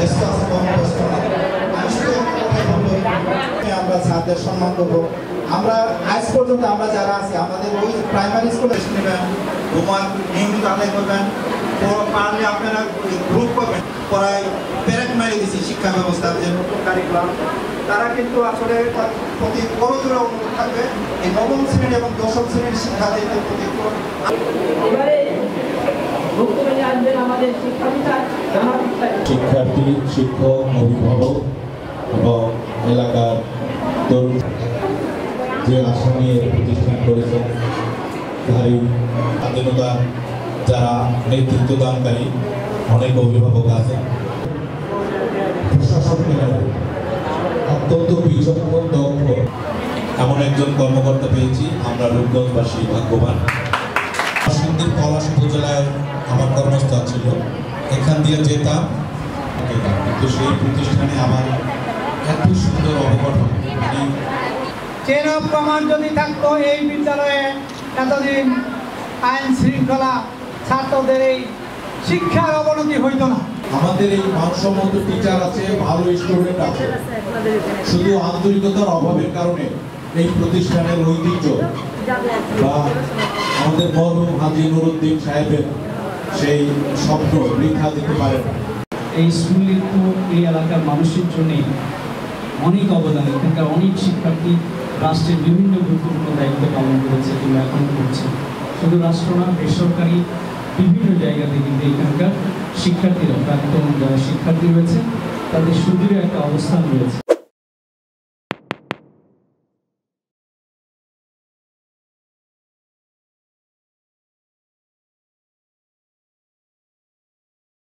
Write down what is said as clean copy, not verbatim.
ব্যস্ত আছে, ব্যস্ত না। আমি শুধু আমরা স্যারদের সম্মান করবো। আমরা আজ পর্যন্ত আমরা যারা আছি আমাদের ওই প্রাইমারি স্কুলে নেবেন, হোমওয়ার্ক নিয়মিত আদায় করবেন, পারলে আপনারা গ্রুপ করবেন। পড়ায় প্যারেক মারি দিচ্ছি শিক্ষা ব্যবস্থার যে নতুন কারিকুলাম, তারা কিন্তু আসলে প্রতি বড় জোরে অনুরোধ থাকবে এই নবম শ্রেণী এবং দশম শ্রেণীর শিক্ষার্থীদের প্রতি। শিক্ষার্থী, শিক্ষক, অভিভাবক এবং এলাকার তরুণ যে আশা নিয়ে প্রতিষ্ঠান করেছেন, তারই স্বাধীনতা যারা নেতৃত্ব দানকারী অনেক অভিভাবক আছেন। প্রশাসন অত্যন্ত বিচক্ষণ, দক্ষ এমন একজন কর্মকর্তা পেয়েছি। আমরা রূপগঞ্জবাসী ভাগ্যবান। নরসিংদীর পলাশ উপজেলায় আমার কর্মস্থল ছিল, এখান দিয়ে যেতাম, কিন্তু সেই প্রতিষ্ঠানে আমার এত সুন্দর অবকাঠামো, চেন অফ কমান্ড যদি থাকতো এই বিদ্যালয়ে এতদিন আইন শৃঙ্খলা, ছাত্রদের এই শিক্ষার অবনতি হইতো না। আমাদের এই মানসম্মত টিচার আছে, ভালো স্টুডেন্ট আছে, শুধু আন্তরিকতার অভাবের কারণে এই প্রতিষ্ঠানের ঐতিহ্য বা আমাদের মরহুম হাজী নুরুদ্দিন সাহেবের সেই স্বপ্ন বৃথা দিতে পারে না। এই স্কুলের তো এই এলাকার মানুষের জন্য অনেক অবদান। এখানকার অনেক শিক্ষার্থী রাষ্ট্রের বিভিন্ন গুরুত্বপূর্ণ দায়িত্ব পালন করেছে কিংবা এখন করছে। শুধু রাষ্ট্র না, বেসরকারি বিভিন্ন জায়গাতে কিন্তু এখানকার শিক্ষার্থীরা, প্রাক্তন যারা শিক্ষার্থী রয়েছে তাদের সুদূরে একটা অবস্থান রয়েছে।